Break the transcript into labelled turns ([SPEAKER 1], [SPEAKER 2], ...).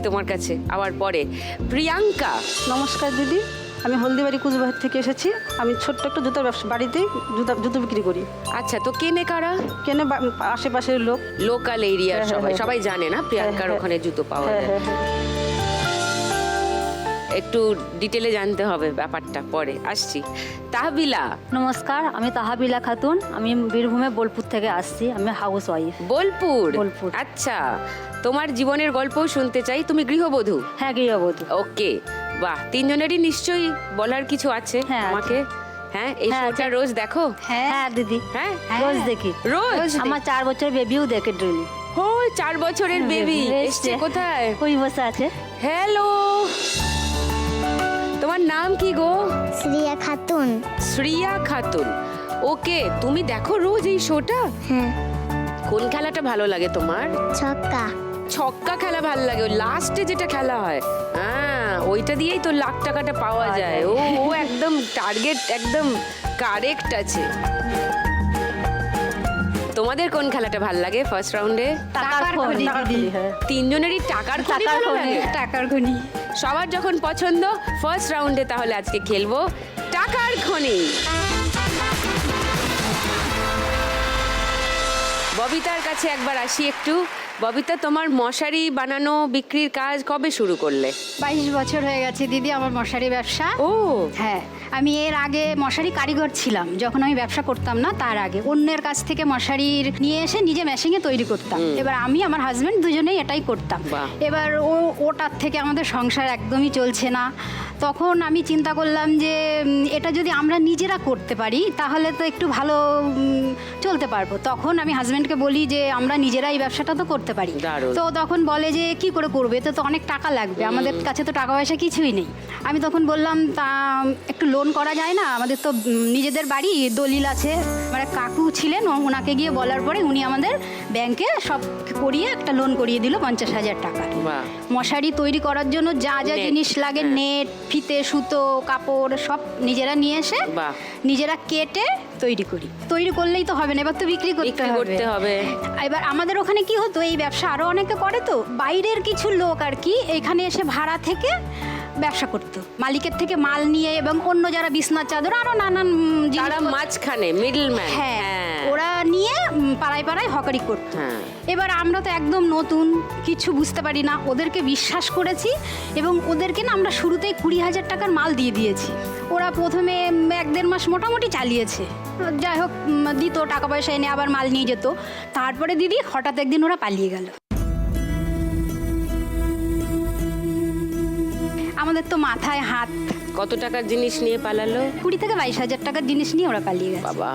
[SPEAKER 1] তোমার কাছে আবার পরে। প্রিয়াঙ্কা,
[SPEAKER 2] নমস্কার দিদি, আমি হলদিবাড়ি কুচবিহার থেকে এসেছি। আমি ছোট্ট একটা জুতার ব্যবসা, বাড়িতেই জুতো বিক্রি করি।
[SPEAKER 1] আচ্ছা তো কেনে কারা?
[SPEAKER 2] কেনে আশেপাশের লোক,
[SPEAKER 1] লোকাল এরিয়ার সবাই সবাই জানে না প্রিয়াঙ্কার
[SPEAKER 2] হ্যাঁ,
[SPEAKER 1] ওখানে জুতো পাওয়া
[SPEAKER 2] হ্যাঁ
[SPEAKER 1] যায়।
[SPEAKER 2] হ্যাঁ হ্যাঁ।
[SPEAKER 1] একটু ডিটেলে জানতে হবে ব্যাপারটা, পরে আসছি। তাহবিলা,
[SPEAKER 3] নমস্কার, আমি তাহাবিলা খাতুন। আমি বীরভূমে বোলপুর থেকে আসছি। আমি হাউস ওয়াইফ।
[SPEAKER 1] বোলপুর।
[SPEAKER 3] বোলপুর।
[SPEAKER 1] আচ্ছা, তোমার জীবনের গল্পও শুনতে চাই। তুমি গৃহবধূ?
[SPEAKER 3] হ্যাঁ, গৃহবধূ।
[SPEAKER 1] ওকে, বাহ, তিনজনেরই নিশ্চয়ই বলার কিছু আছে
[SPEAKER 3] হ্যাঁ,
[SPEAKER 1] আমাকে। হ্যাঁ, এই
[SPEAKER 3] হ্যাঁ,
[SPEAKER 1] শোটা রোজ দেখো?
[SPEAKER 3] হ্যাঁ দিদি,
[SPEAKER 1] হ্যাঁ,
[SPEAKER 3] রোজ দেখি।
[SPEAKER 1] রোজ?
[SPEAKER 3] আমার 4 বছর বেবিও দেখে ডেলি।
[SPEAKER 1] ও, 4 বছরের বেবি এসছে কোথায়?
[SPEAKER 3] ওই বসে আছে।
[SPEAKER 1] হ্যালো, তোমার নাম কি গো?
[SPEAKER 4] শ্রিয়া খাতুন।
[SPEAKER 1] শ্রিয়া খাতুন। ওকে, তুমি দেখো রোজ এই শোটা?
[SPEAKER 4] হ্যাঁ।
[SPEAKER 1] কোন খেলাটা ভালো লাগে তোমার?
[SPEAKER 4] ছক্কা।
[SPEAKER 1] ছক্কা খেলা ভালো লাগে, ওই লাস্টে যেটা খেলা হয়। হ্যাঁ, ওইটা দিয়েই তো লাখ টাকাটা পাওয়া যায়। ও ও একদম টার্গেট একদম কারেক্ট আছে। তোমাদের কোন খেলাটা ভালো লাগে ফার্স্ট রাউন্ডে?
[SPEAKER 3] টাকার খনি দিদি।
[SPEAKER 2] হ্যাঁ।
[SPEAKER 1] তিনজনেরই টাকার খনি
[SPEAKER 3] টাকার
[SPEAKER 1] ভালো
[SPEAKER 3] খনি,
[SPEAKER 1] লাগে?
[SPEAKER 3] টাকার খনি।
[SPEAKER 1] সবার যখন পছন্দ ফার্স্ট রাউন্ডে, তাহলে আজকে খেলবো টাকার খনি। ববিতার কাছে একবার আসি একটু। ববিতা, তোমার মশারি বানানো বিক্রির কাজ কবে শুরু করলে?
[SPEAKER 5] 22 বছর হয়ে গেছে দিদি আমার মশারি ব্যবসা।
[SPEAKER 1] ও
[SPEAKER 5] হ্যাঁ, আমি এর আগে মশারি কারিগর ছিলাম। যখন আমি ব্যবসা করতাম না, তার আগে অন্যের কাছ থেকে মশারির নিয়ে এসে নিজে মেশিনে তৈরি করতাম। এবার আমি আমার হাজবেন্ড দুজনেই এটাই করতাম।
[SPEAKER 1] বাহ।
[SPEAKER 5] এবার ওটার থেকে আমাদের সংসার একদমই চলছে না। তখন আমি চিন্তা করলাম যে এটা যদি আমরা নিজেরা করতে পারি তাহলে তো একটু ভালো চলতে পারবো। তখন আমি হাজবেন্ডকে বলি যে আমরা নিজেরাই ব্যবসাটা তো করতে পারি।
[SPEAKER 1] দারুণ।
[SPEAKER 5] তো তখন বলে যে কি করে করবে, তো তো অনেক টাকা লাগবে, আমাদের কাছে তো টাকা পয়সা কিছুই নেই। আমি তখন বললাম তা একটু লোন করা যায় না, আমাদের তো নিজেদের বাড়ি, দলিল আছে। আমার এক কাকু ছিলেন, ওনাকে গিয়ে বলার পরে উনি আমাদের ব্যাংকে সব করিয়ে একটা লোন করিয়ে দিল 50,000 টাকা।
[SPEAKER 1] বাহ।
[SPEAKER 5] মশারি তৈরি করার জন্য যা যা
[SPEAKER 1] নেট,
[SPEAKER 5] জিনিস লাগে,
[SPEAKER 1] হ্যাঁ।
[SPEAKER 5] নেট, ফিতে, সুতো, কাপড় সব নিজেরা নিয়ে এসে
[SPEAKER 1] বাহ।
[SPEAKER 5] নিজেরা কেটে তৈরি করি। তৈরি করলেই তো হবে না, এবার তো বিক্রি
[SPEAKER 1] করতে হবে।
[SPEAKER 5] এবার আমাদের ওখানে কি হতো, এই ব্যবসা আরো অনেকে করে, তো বাইরের কিছু লোক আর কি এখানে এসে ভাড়া থেকে ব্যবসা করতো, মালিকের থেকে মাল নিয়ে, এবং অন্য যারা বিছনার চাদর আরো নানান
[SPEAKER 1] তারা মাঝখানে মিডলম্যান।
[SPEAKER 5] হ্যাঁ, ওরা নিয়ে পাড়ায় পাড়ায় হকারি করতো।
[SPEAKER 1] হ্যাঁ।
[SPEAKER 5] এবার আমরা তো একদম নতুন, কিছু বুঝতে পারি না, ওদেরকে বিশ্বাস করেছি এবং ওদেরকে না আমরা শুরুতেই 20,000 টাকার মাল দিয়ে দিয়েছি। ওরা প্রথমে 1-1.5 মাস মোটামুটি চালিয়েছে, যাই হোক দিত টাকা পয়সা এনে, আবার মাল নিয়ে যেত। তারপরে দিদি হঠাৎ একদিন ওরা পালিয়ে গেল। আমাদের তো মাথায় হাত।
[SPEAKER 1] কত টাকার জিনিস নিয়ে পালালো?
[SPEAKER 5] 20 থেকে 22,000 টাকার জিনিস নিয়ে ওরা পালিয়ে গেছে।
[SPEAKER 1] বাবা।